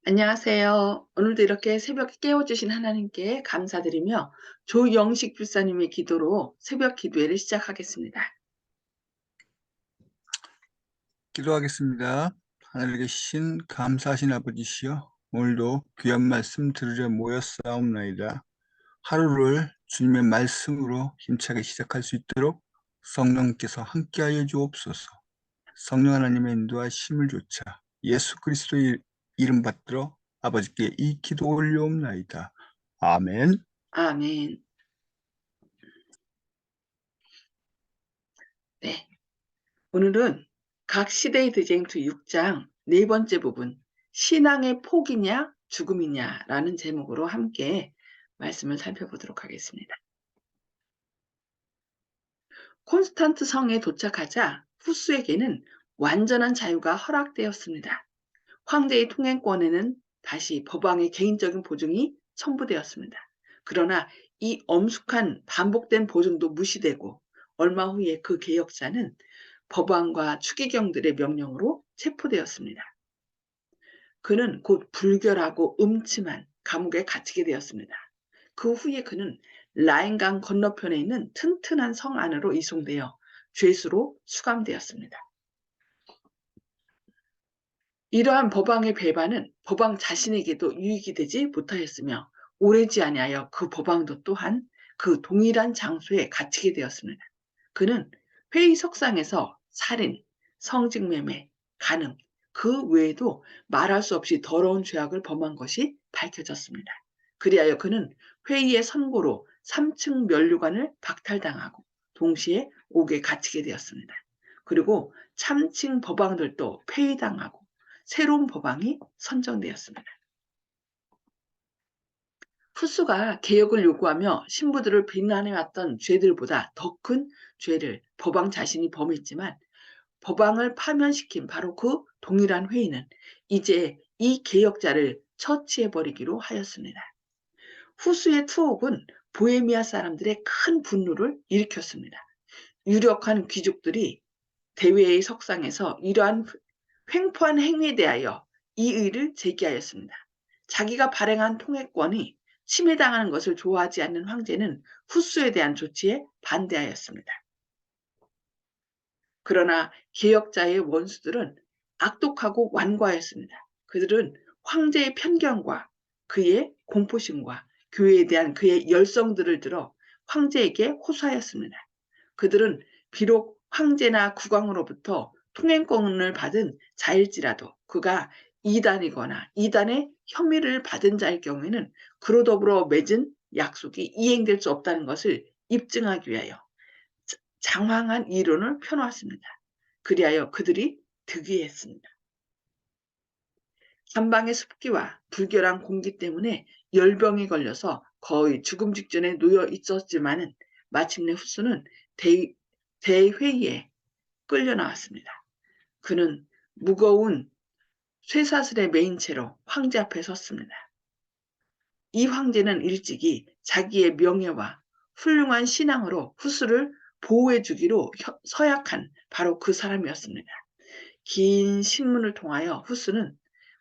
안녕하세요. 오늘도 이렇게 새벽에 깨워주신 하나님께 감사드리며 조영식 불사님의 기도로 새벽 기도회를 시작하겠습니다. 기도하겠습니다. 하늘에 계신 감사하신 아버지시여, 오늘도 귀한 말씀 들으려 모였사옵나이다. 하루를 주님의 말씀으로 힘차게 시작할 수 있도록 성령께서 함께하여 주옵소서. 성령 하나님의 인도하심을 조차 예수 그리스도의 이름 받들어 아버지께 이 기도 올려옵나이다. 아멘. 아멘. 네. 오늘은 각 시대의 드쟁투 6장 네 번째 부분, 신앙의 포기냐 죽음이냐라는 제목으로 함께 말씀을 살펴보도록 하겠습니다. 콘스탄트 성에 도착하자 후스에게는 완전한 자유가 허락되었습니다. 황제의 통행권에는 다시 법왕의 개인적인 보증이 첨부되었습니다. 그러나 이 엄숙한 반복된 보증도 무시되고 얼마 후에 그 개혁자는 법왕과 추기경들의 명령으로 체포되었습니다. 그는 곧 불결하고 음침한 감옥에 갇히게 되었습니다. 그 후에 그는 라인강 건너편에 있는 튼튼한 성 안으로 이송되어 죄수로 수감되었습니다. 이러한 법왕의 배반은 법왕 자신에게도 유익이 되지 못하였으며 오래지 아니하여 그 법왕도 또한 그 동일한 장소에 갇히게 되었습니다. 그는 회의석상에서 살인, 성직매매, 간음, 그 외에도 말할 수 없이 더러운 죄악을 범한 것이 밝혀졌습니다. 그리하여 그는 회의의 선고로 3층 면류관을 박탈당하고 동시에 옥에 갇히게 되었습니다. 그리고 참칭 법왕들도 폐위당하고 새로운 법왕이 선정되었습니다. 후스가 개혁을 요구하며 신부들을 비난해왔던 죄들보다 더 큰 죄를 법왕 자신이 범했지만 법왕을 파면시킨 바로 그 동일한 회의는 이제 이 개혁자를 처치해버리기로 하였습니다. 후스의 투옥은 보헤미아 사람들의 큰 분노를 일으켰습니다. 유력한 귀족들이 대회의 석상에서 이러한 횡포한 행위에 대하여 이의를 제기하였습니다. 자기가 발행한 통행권이 침해당하는 것을 좋아하지 않는 황제는 후스에 대한 조치에 반대하였습니다. 그러나 개혁자의 원수들은 악독하고 완고하였습니다. 그들은 황제의 편견과 그의 공포심과 교회에 대한 그의 열성들을 들어 황제에게 호소하였습니다. 그들은 비록 황제나 국왕으로부터 통행권을 받은 자일지라도 그가 이단이거나 이단의 혐의를 받은 자일 경우에는 그로 더불어 맺은 약속이 이행될 수 없다는 것을 입증하기 위하여 장황한 이론을 펴놓았습니다. 그리하여 그들이 득위했습니다. 한방의 습기와 불결한 공기 때문에 열병이 걸려서 거의 죽음 직전에 놓여 있었지만은 마침내 후스는 대회의에 끌려 나왔습니다. 그는 무거운 쇠사슬에 매인 채로 황제 앞에 섰습니다. 이 황제는 일찍이 자기의 명예와 훌륭한 신앙으로 후스를 보호해 주기로 서약한 바로 그 사람이었습니다. 긴 신문을 통하여 후스는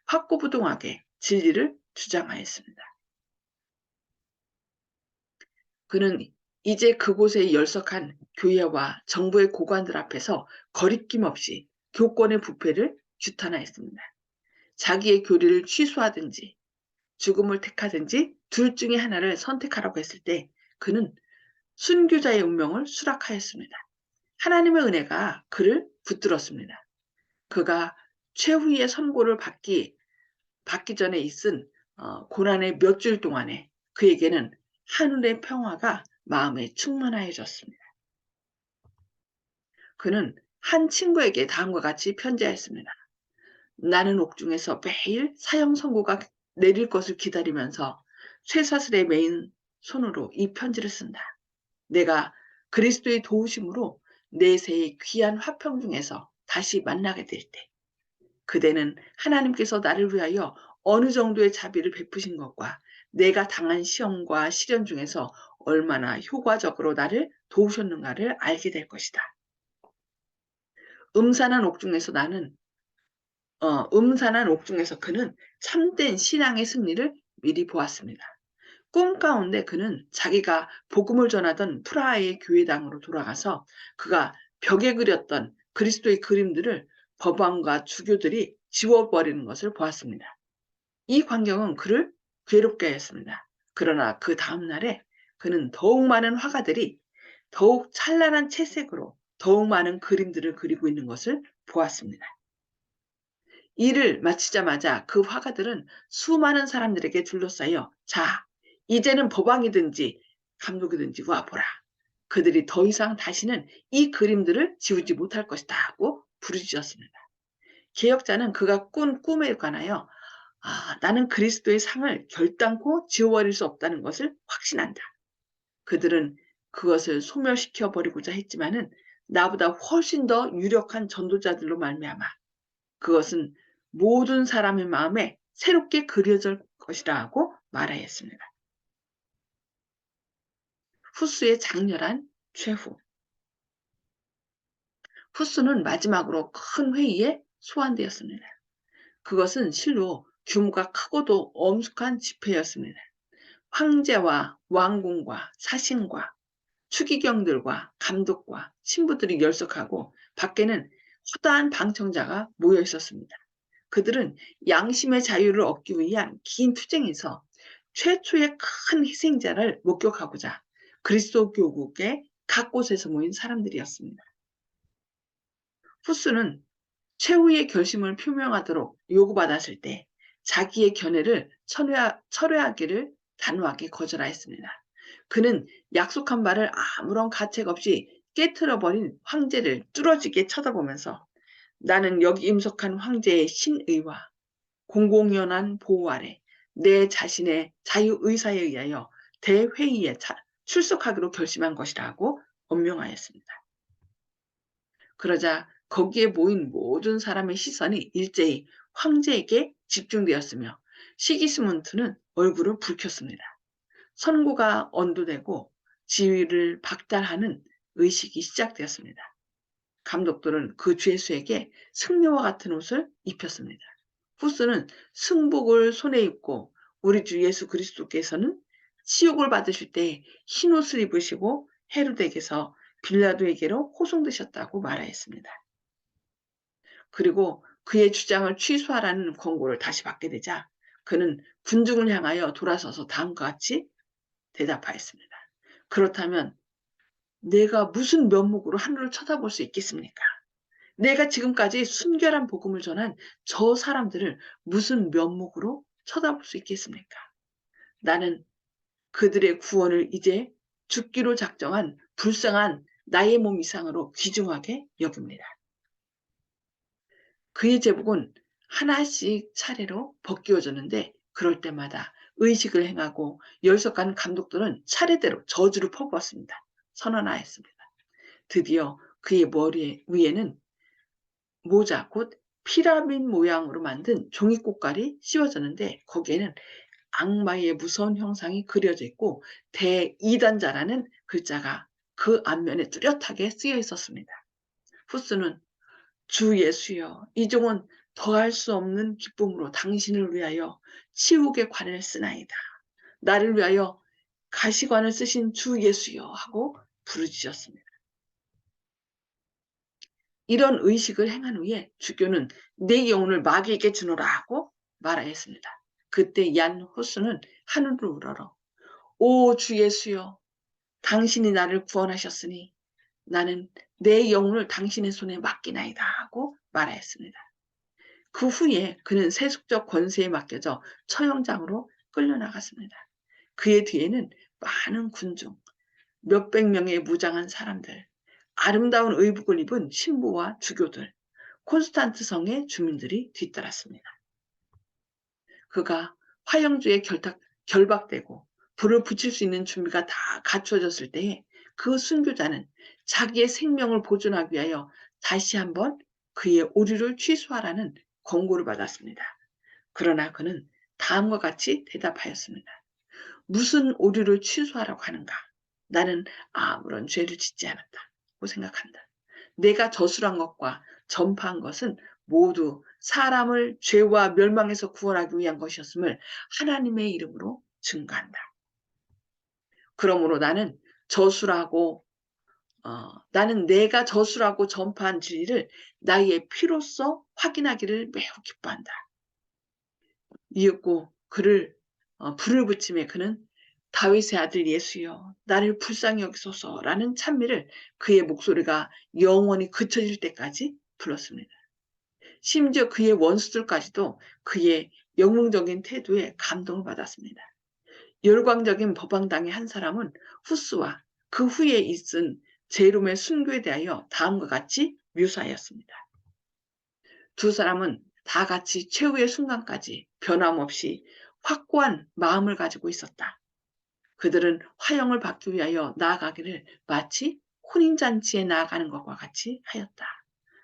확고부동하게 진리를 주장하였습니다. 그는 이제 그곳에 열석한 교회와 정부의 고관들 앞에서 거리낌 없이 교권의 부패를 규탄하였습니다. 자기의 교리를 취소하든지 죽음을 택하든지 둘 중에 하나를 선택하라고 했을 때 그는 순교자의 운명을 수락하였습니다. 하나님의 은혜가 그를 붙들었습니다. 그가 최후의 선고를 받기 전에 있은 고난의 몇 주일 동안에 그에게는 하늘의 평화가 마음에 충만하여졌습니다. 그는 한 친구에게 다음과 같이 편지하였습니다. 나는 옥중에서 매일 사형 선고가 내릴 것을 기다리면서 쇠사슬에 매인 손으로 이 편지를 쓴다. 내가 그리스도의 도우심으로 내세의 귀한 화평 중에서 다시 만나게 될 때, 그대는 하나님께서 나를 위하여 어느 정도의 자비를 베푸신 것과 내가 당한 시험과 시련 중에서 얼마나 효과적으로 나를 도우셨는가를 알게 될 것이다. 음산한 옥중에서 나는 음산한 옥중에서 그는 참된 신앙의 승리를 미리 보았습니다. 꿈 가운데 그는 자기가 복음을 전하던 프라하의 교회당으로 돌아가서 그가 벽에 그렸던 그리스도의 그림들을 법왕과 주교들이 지워버리는 것을 보았습니다. 이 광경은 그를 괴롭게 했습니다. 그러나 그 다음날에 그는 더욱 많은 화가들이 더욱 찬란한 채색으로 더욱 많은 그림들을 그리고 있는 것을 보았습니다. 일을 마치자마자 그 화가들은 수많은 사람들에게 둘러싸여 자, 이제는 법왕이든지 감독이든지 와보라. 그들이 더 이상 다시는 이 그림들을 지우지 못할 것이다 하고 부르짖었습니다. 개혁자는 그가 꾼 꿈에 관하여 나는 그리스도의 상을 결단코 지워버릴 수 없다는 것을 확신한다. 그들은 그것을 소멸시켜 버리고자 했지만은 나보다 훨씬 더 유력한 전도자들로 말미암아 그것은 모든 사람의 마음에 새롭게 그려질 것이라 하고 말하였습니다. 후스의 장렬한 최후. 후스는 마지막으로 큰 회의에 소환되었습니다. 그것은 실로 규모가 크고도 엄숙한 집회였습니다. 황제와 왕궁과 사신과 추기경들과 감독과 신부들이 열석하고 밖에는 허다한 방청자가 모여 있었습니다. 그들은 양심의 자유를 얻기 위한 긴 투쟁에서 최초의 큰 희생자를 목격하고자 그리스도 교국의 각 곳에서 모인 사람들이었습니다. 후스는 최후의 결심을 표명하도록 요구받았을 때 자기의 견해를 철회하기를 단호하게 거절하였습니다. 그는 약속한 바를 아무런 가책 없이 깨트려버린 황제를 뚫어지게 쳐다보면서 나는 여기 임석한 황제의 신의와 공공연한 보호 아래 내 자신의 자유의사에 의하여 대회의에 출석하기로 결심한 것이라고 언명하였습니다. 그러자 거기에 모인 모든 사람의 시선이 일제히 황제에게 집중되었으며 시기스문트는 얼굴을 붉혔습니다. 선고가 언도되고 지위를 박탈하는 의식이 시작되었습니다. 감독들은 그 죄수에게 승려와 같은 옷을 입혔습니다. 후스는 승복을 손에 입고 우리 주 예수 그리스도께서는 치욕을 받으실 때 흰옷을 입으시고 헤로덱에서 빌라도에게로 호송되셨다고 말하였습니다. 그리고 그의 주장을 취소하라는 권고를 다시 받게 되자 그는 군중을 향하여 돌아서서 다음과 같이 대답하였습니다. 그렇다면 내가 무슨 면목으로 하늘을 쳐다볼 수 있겠습니까? 내가 지금까지 순결한 복음을 전한 저 사람들을 무슨 면목으로 쳐다볼 수 있겠습니까? 나는 그들의 구원을 이제 죽기로 작정한 불쌍한 나의 몸 이상으로 귀중하게 여깁니다. 그의 제복은 하나씩 차례로 벗겨졌는데 그럴 때마다 의식을 행하고 열석한 감독들은 차례대로 저주를 퍼부었습니다. 선언하였습니다. 드디어 그의 머리 위에는 모자 곧 피라미드 모양으로 만든 종이꽃갈이 씌워졌는데 거기에는 악마의 무서운 형상이 그려져 있고 대이단자라는 글자가 그 앞면에 뚜렷하게 쓰여 있었습니다. 후스는 주 예수여 이 종은 더할 수 없는 기쁨으로 당신을 위하여 치욕의 관을 쓰나이다. 나를 위하여 가시관을 쓰신 주 예수여 하고 부르짖었습니다. 이런 의식을 행한 후에 주교는 내 영혼을 마귀에게 주노라 하고 말하였습니다. 그때 얀 호수는 하늘을 우러러 오 주 예수여 당신이 나를 구원하셨으니 나는 내 영혼을 당신의 손에 맡기나이다 하고 말하였습니다. 그 후에 그는 세속적 권세에 맡겨져 처형장으로 끌려나갔습니다. 그의 뒤에는 많은 군중, 몇백 명의 무장한 사람들, 아름다운 의복을 입은 신부와 주교들, 콘스탄트 성의 주민들이 뒤따랐습니다. 그가 화영주에 결박되고 불을 붙일 수 있는 준비가 다 갖추어졌을 때에 그 순교자는 자기의 생명을 보존하기 위하여 다시 한번 그의 오류를 취소하라는 권고를 받았습니다. 그러나 그는 다음과 같이 대답하였습니다. 무슨 오류를 취소하라고 하는가? 나는 아무런 죄를 짓지 않았다고 생각한다. 내가 저술한 것과 전파한 것은 모두 사람을 죄와 멸망에서 구원하기 위한 것이었음을 하나님의 이름으로 증거한다. 그러므로 나는 저수라고 나는 내가 저수라고 전파한 진리를 나의 피로써 확인하기를 매우 기뻐한다. 이윽고 그를 불을 붙임에 그는 다윗의 아들 예수여 나를 불쌍히 여기소서라는 찬미를 그의 목소리가 영원히 그쳐질 때까지 불렀습니다. 심지어 그의 원수들까지도 그의 영웅적인 태도에 감동을 받았습니다. 열광적인 법왕당의 한 사람은 후스와 그 후에 있은 제롬의 순교에 대하여 다음과 같이 묘사하였습니다. 두 사람은 다 같이 최후의 순간까지 변함없이 확고한 마음을 가지고 있었다. 그들은 화형을 받기 위하여 나아가기를 마치 혼인잔치에 나아가는 것과 같이 하였다.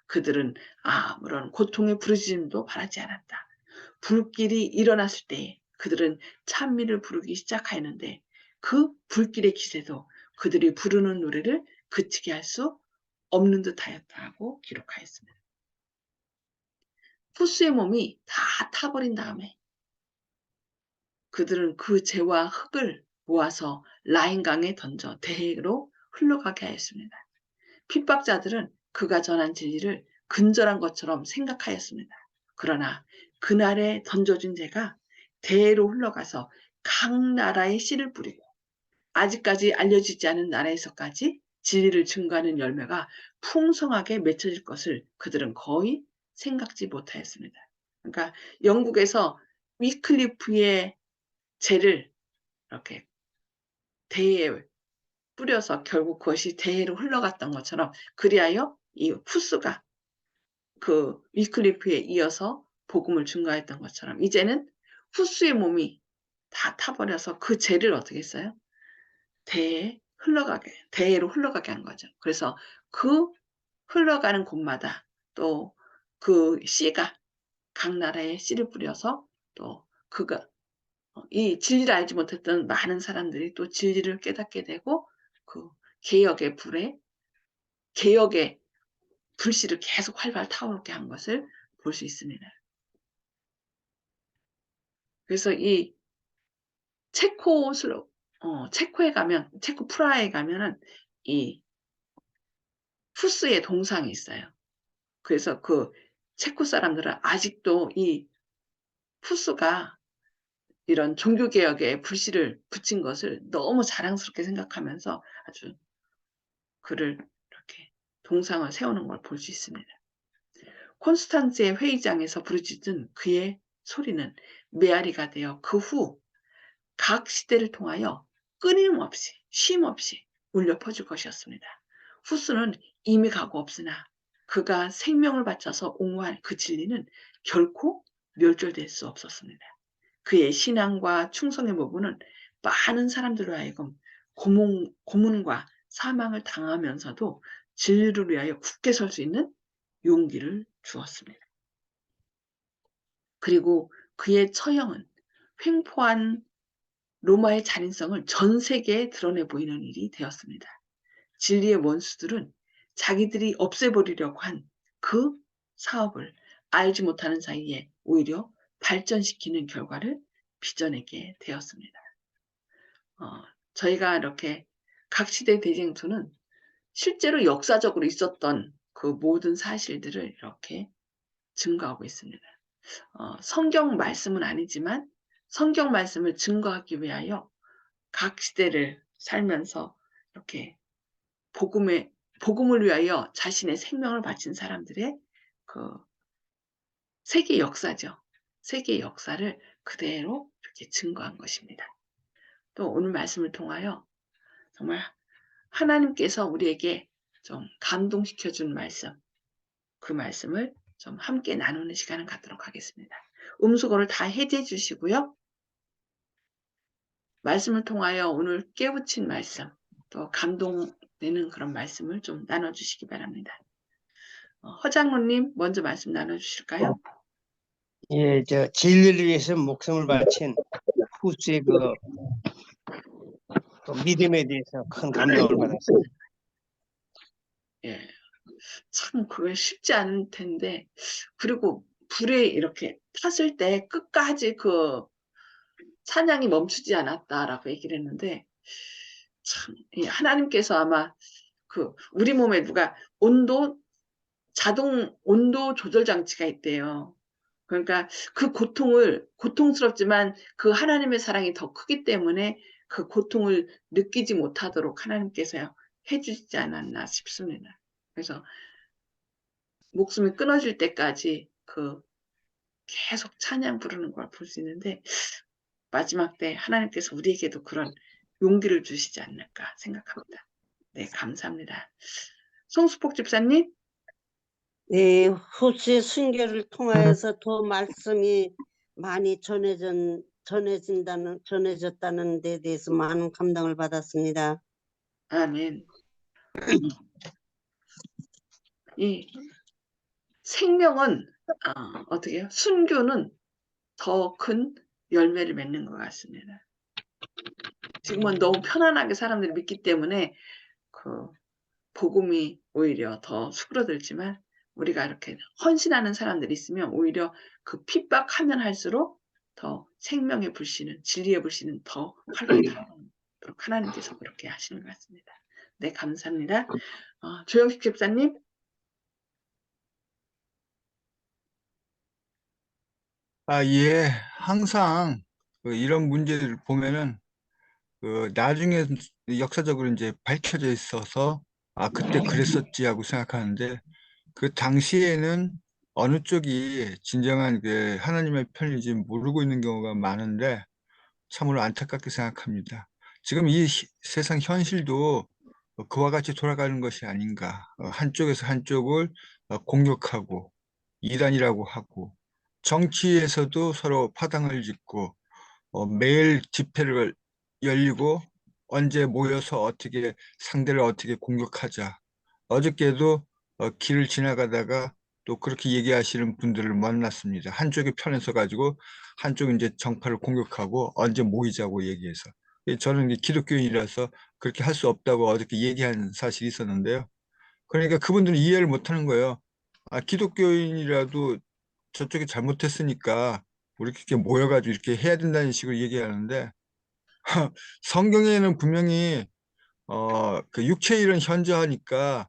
그들은 아무런 고통의 부르짖음도 바라지 않았다. 불길이 일어났을 때에 그들은 찬미를 부르기 시작하였는데 그 불길의 기세도 그들이 부르는 노래를 그치게 할 수 없는 듯하였다고 기록하였습니다. 푸스의 몸이 다 타버린 다음에 그들은 그 재와 흙을 모아서 라인강에 던져 대해로 흘러가게 하였습니다. 핍박자들은 그가 전한 진리를 근절한 것처럼 생각하였습니다. 그러나 그날에 던져진 재가 대해로 흘러가서 각 나라에 씨를 뿌리고 아직까지 알려지지 않은 나라에서까지 진리를 증거하는 열매가 풍성하게 맺혀질 것을 그들은 거의 생각지 못하였습니다. 그러니까 영국에서 위클리프의 재를 이렇게 대해에 뿌려서 결국 그것이 대해로 흘러갔던 것처럼 그리하여 이 후스가 그 위클리프에 이어서 복음을 증거했던 것처럼 이제는 후스의 몸이 다 타버려서 그 재를 어떻게 했어요? 대해로 흘러가게 한 거죠. 그래서 그 흘러가는 곳마다 또 그 씨가 각 나라에 씨를 뿌려서 또 그가 이 진리를 알지 못했던 많은 사람들이 또 진리를 깨닫게 되고 그 개혁의 불씨를 계속 활발 타오르게 한 것을 볼 수 있습니다. 그래서 이 체코 프라하에 가면은 이 후스의 동상이 있어요. 그래서 그 체코 사람들은 아직도 이 후스가 이런 종교개혁에 불씨를 붙인 것을 너무 자랑스럽게 생각하면서 아주 그를 이렇게 동상을 세우는 걸 볼 수 있습니다. 콘스탄츠의 회의장에서 부르짖은 그의 소리는 메아리가 되어 그 후 각 시대를 통하여 끊임없이 쉼없이 울려 퍼질 것이었습니다. 후스는 이미 가고 없으나 그가 생명을 바쳐서 옹호한 그 진리는 결코 멸절될 수 없었습니다. 그의 신앙과 충성의 모부는 많은 사람들로 하여금 고문과 사망을 당하면서도 진리를 위하여 굳게 설 수 있는 용기를 주었습니다. 그리고 그의 처형은 횡포한 로마의 잔인성을 전 세계에 드러내 보이는 일이 되었습니다. 진리의 원수들은 자기들이 없애버리려고 한 그 사업을 알지 못하는 사이에 오히려 발전시키는 결과를 빚어내게 되었습니다. 저희가 이렇게 각 시대 대쟁투는 실제로 역사적으로 있었던 그 모든 사실들을 이렇게 증거하고 있습니다. 성경 말씀은 아니지만 성경 말씀을 증거하기 위하여 각 시대를 살면서 이렇게 복음을 위하여 자신의 생명을 바친 사람들의 그 세계 역사죠. 세계 역사를 그대로 이렇게 증거한 것입니다. 또 오늘 말씀을 통하여 정말 하나님께서 우리에게 좀 감동시켜준 말씀, 그 말씀을 좀 함께 나누는 시간을 갖도록 하겠습니다. 음수거를 다 해제해 주시고요. 말씀을 통하여 오늘 깨우친 말씀, 또 감동되는 그런 말씀을 좀 나눠주시기 바랍니다. 허장로님 먼저 말씀 나눠주실까요? 예, 진리를 위해서 목숨을 바친 후스의 그 믿음에 대해서 큰 감동을 받았습니다. 예, 참 그게 쉽지 않을 텐데 그리고 불에 이렇게 탔을 때 끝까지 그 찬양이 멈추지 않았다라고 얘기를 했는데, 참, 이 하나님께서 아마 그 우리 몸에 누가 자동 온도 조절 장치가 있대요. 그러니까 그 고통스럽지만 그 하나님의 사랑이 더 크기 때문에 그 고통을 느끼지 못하도록 하나님께서 해주시지 않았나 싶습니다. 그래서 목숨이 끊어질 때까지 그 계속 찬양 부르는 걸 볼 수 있는데, 마지막 때 하나님께서 우리에게도 그런 용기를 주시지 않을까 생각합니다. 네, 감사합니다. 송수폭 집사님? 네, 호수의 순교를 통하여서 더 말씀이 많이 전해졌다는 데 대해서 많은 감동을 받았습니다. 아멘. 이 생명은 어떻게 해요? 순교는 더 큰 열매를 맺는 것 같습니다. 지금은 너무 편안하게 사람들이 믿기 때문에 그 복음이 오히려 더 수그러들지만, 우리가 이렇게 헌신하는 사람들이 있으면 오히려 그 핍박하면 할수록 더 생명의 불씨는, 진리의 불씨는 더 활활 타오르도록 하나님께서 그렇게 하시는 것 같습니다. 네, 감사합니다. 조영식 집사님? 예. 항상 이런 문제를 보면은 나중에 역사적으로 이제 밝혀져 있어서 그때 그랬었지 하고 생각하는데, 그 당시에는 어느 쪽이 진정한 그 하나님의 편인지 모르고 있는 경우가 많은데 참으로 안타깝게 생각합니다. 지금 이 세상 현실도 그와 같이 돌아가는 것이 아닌가. 한쪽에서 한쪽을 공격하고 이단이라고 하고, 정치에서도 서로 파당을 짓고, 매일 집회를 열리고 언제 모여서 어떻게 상대를 어떻게 공격하자. 어저께도 길을 지나가다가 또 그렇게 얘기하시는 분들을 만났습니다. 한쪽이 편에서 가지고 한쪽은 이제 정파를 공격하고 언제 모이자고 얘기해서. 저는 이제 기독교인이라서 그렇게 할 수 없다고 어저께 얘기한 사실이 있었는데요. 그러니까 그분들은 이해를 못하는 거예요. 기독교인이라도 저쪽이 잘못했으니까 우리 이렇게 모여가지고 이렇게 해야 된다는 식으로 얘기하는데, 성경에는 분명히 그 육체의 일은 현저하니까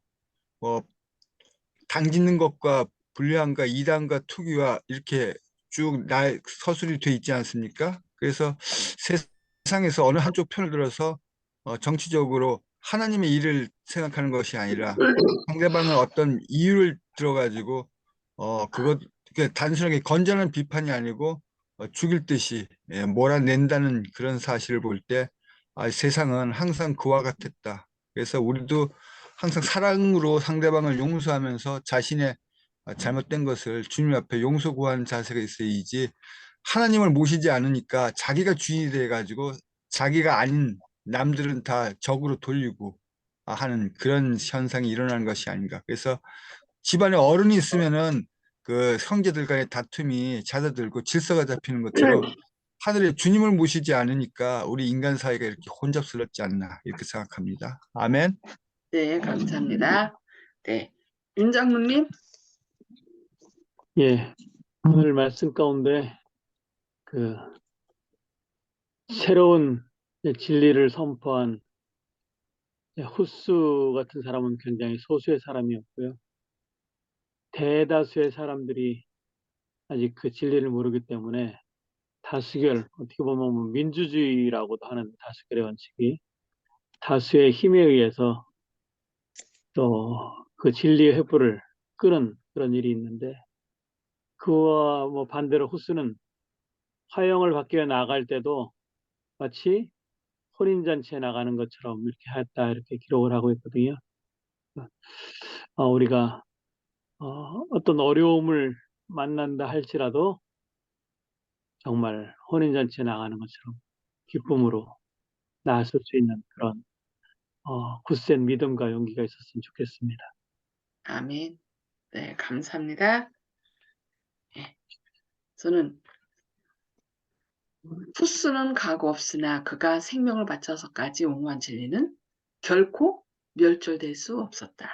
당짓는 것과 불량과 이단과 투기와 이렇게 쭉 서술이 돼 있지 않습니까? 그래서 세상에서 어느 한쪽 편을 들어서 정치적으로 하나님의 일을 생각하는 것이 아니라 상대방은 어떤 이유를 들어가지고 그것 단순하게 건전한 비판이 아니고 죽일 듯이 몰아낸다는 그런 사실을 볼 때 세상은 항상 그와 같았다. 그래서 우리도 항상 사랑으로 상대방을 용서하면서 자신의 잘못된 것을 주님 앞에 용서 구하는 자세가 있어야지, 하나님을 모시지 않으니까 자기가 주인이 돼가지고 자기가 아닌 남들은 다 적으로 돌리고 하는 그런 현상이 일어나는 것이 아닌가. 그래서 집안에 어른이 있으면은 그 형제들 간의 다툼이 잦아들고 질서가 잡히는 것처럼 하늘에 주님을 모시지 않으니까 우리 인간 사이가 이렇게 혼잡스럽지 않나, 이렇게 생각합니다. 아멘. 네, 감사합니다. 네, 윤 장로님? 예, 오늘 말씀 가운데 그 새로운 진리를 선포한 후스 같은 사람은 굉장히 소수의 사람이었고요. 대다수의 사람들이 아직 그 진리를 모르기 때문에 다수결, 어떻게 보면 뭐 민주주의라고도 하는 다수결의 원칙이 다수의 힘에 의해서 또 그 진리의 횃불을 끄는 그런 일이 있는데, 그와 뭐 반대로 후스는 화형을 받기 위해 나갈 때도 마치 혼인잔치에 나가는 것처럼 이렇게 했다, 이렇게 기록을 하고 있거든요. 우리가 어떤 어려움을 만난다 할지라도 정말 혼인잔치에 나가는 것처럼 기쁨으로 나설 수 있는 그런 굳센 믿음과 용기가 있었으면 좋겠습니다. 아멘. 네, 감사합니다. 네, 저는 후스는 가고 없으나 그가 생명을 바쳐서까지 옹호한 진리는 결코 멸절될 수 없었다.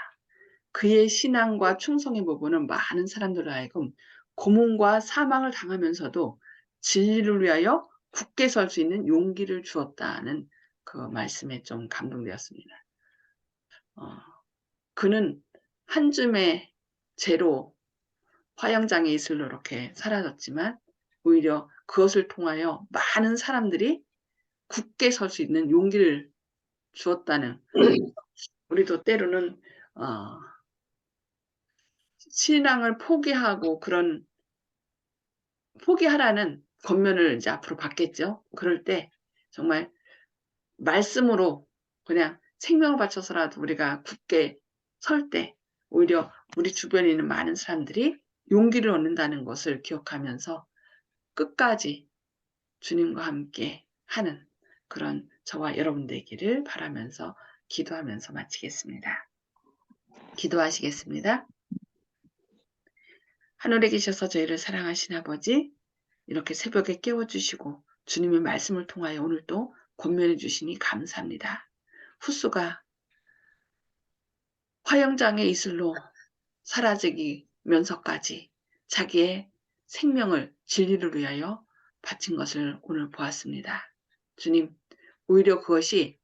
그의 신앙과 충성의 부분은 많은 사람들로 하여금 고문과 사망을 당하면서도 진리를 위하여 굳게 설 수 있는 용기를 주었다는 그 말씀에 좀 감동되었습니다. 그는 한 줌의 죄로 화형장에 이슬로 이렇게 사라졌지만 오히려 그것을 통하여 많은 사람들이 굳게 설 수 있는 용기를 주었다는, 우리도 때로는 신앙을 포기하고 그런 포기하라는 권면을 이제 앞으로 받겠죠. 그럴 때 정말 말씀으로 그냥 생명을 바쳐서라도 우리가 굳게 설 때 오히려 우리 주변에 있는 많은 사람들이 용기를 얻는다는 것을 기억하면서 끝까지 주님과 함께 하는 그런 저와 여러분 되기를 바라면서 기도하면서 마치겠습니다. 기도하시겠습니다. 하늘에 계셔서 저희를 사랑하신 아버지, 이렇게 새벽에 깨워주시고 주님의 말씀을 통하여 오늘도 권면해 주시니 감사합니다. 후수가 화형장의 이슬로 사라지면서까지 자기의 생명을 진리를 위하여 바친 것을 오늘 보았습니다. 주님, 오히려 그것이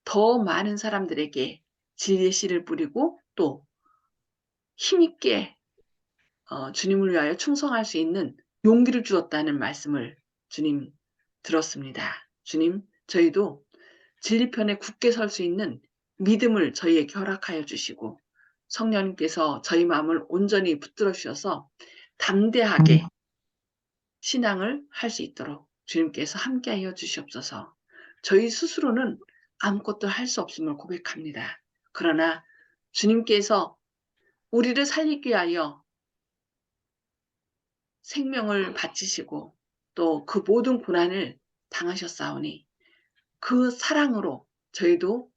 더 많은 사람들에게 진리의 씨를 뿌리고 또 힘있게 주님을 위하여 충성할 수 있는 용기를 주었다는 말씀을 주님 들었습니다. 주님, 저희도 진리편에 굳게 설 수 있는 믿음을 저희에게 허락하여 주시고 성령님께서 저희 마음을 온전히 붙들어 주셔서 담대하게 신앙을 할 수 있도록 주님께서 함께하여 주시옵소서. 저희 스스로는 아무것도 할 수 없음을 고백합니다. 그러나 주님께서 우리를 살리기 위하여 생명을 바치시고 또 그 모든 고난을 당하셨사오니 그 사랑으로 저희도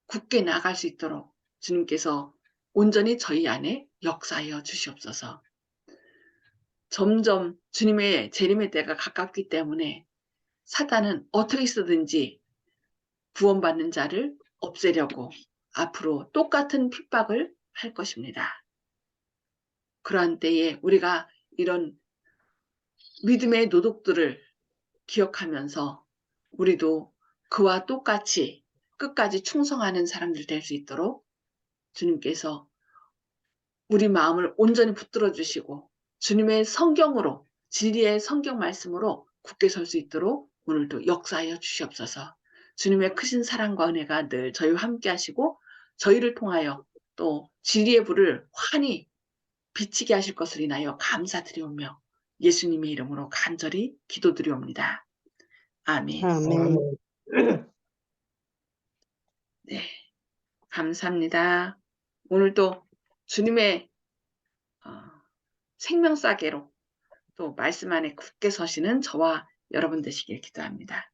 굳게 나아갈 수 있도록 주님께서 온전히 저희 안에 역사하여 주시옵소서. 점점 주님의 재림의 때가 가깝기 때문에 사단은 어떻게 쓰든지 구원받는 자를 없애려고 앞으로 똑같은 핍박을 할 것입니다. 그러한 때에 우리가 이런 믿음의 노독들을 기억하면서 우리도 그와 똑같이 끝까지 충성하는 사람들 될 수 있도록 주님께서 우리 마음을 온전히 붙들어 주시고 주님의 성경으로 진리의 성경 말씀으로 굳게 설 수 있도록 오늘도 역사하여 주시옵소서. 주님의 크신 사랑과 은혜가 늘 저희와 함께 하시고 저희를 통하여 또 진리의 불을 환히 비치게 하실 것을 인하여 감사드리오며 예수님의 이름으로 간절히 기도드리옵니다. 아멘. 아멘. 네, 감사합니다. 오늘도 주님의 생명싸개로 또 말씀 안에 굳게 서시는 저와 여러분 되시길 기도합니다.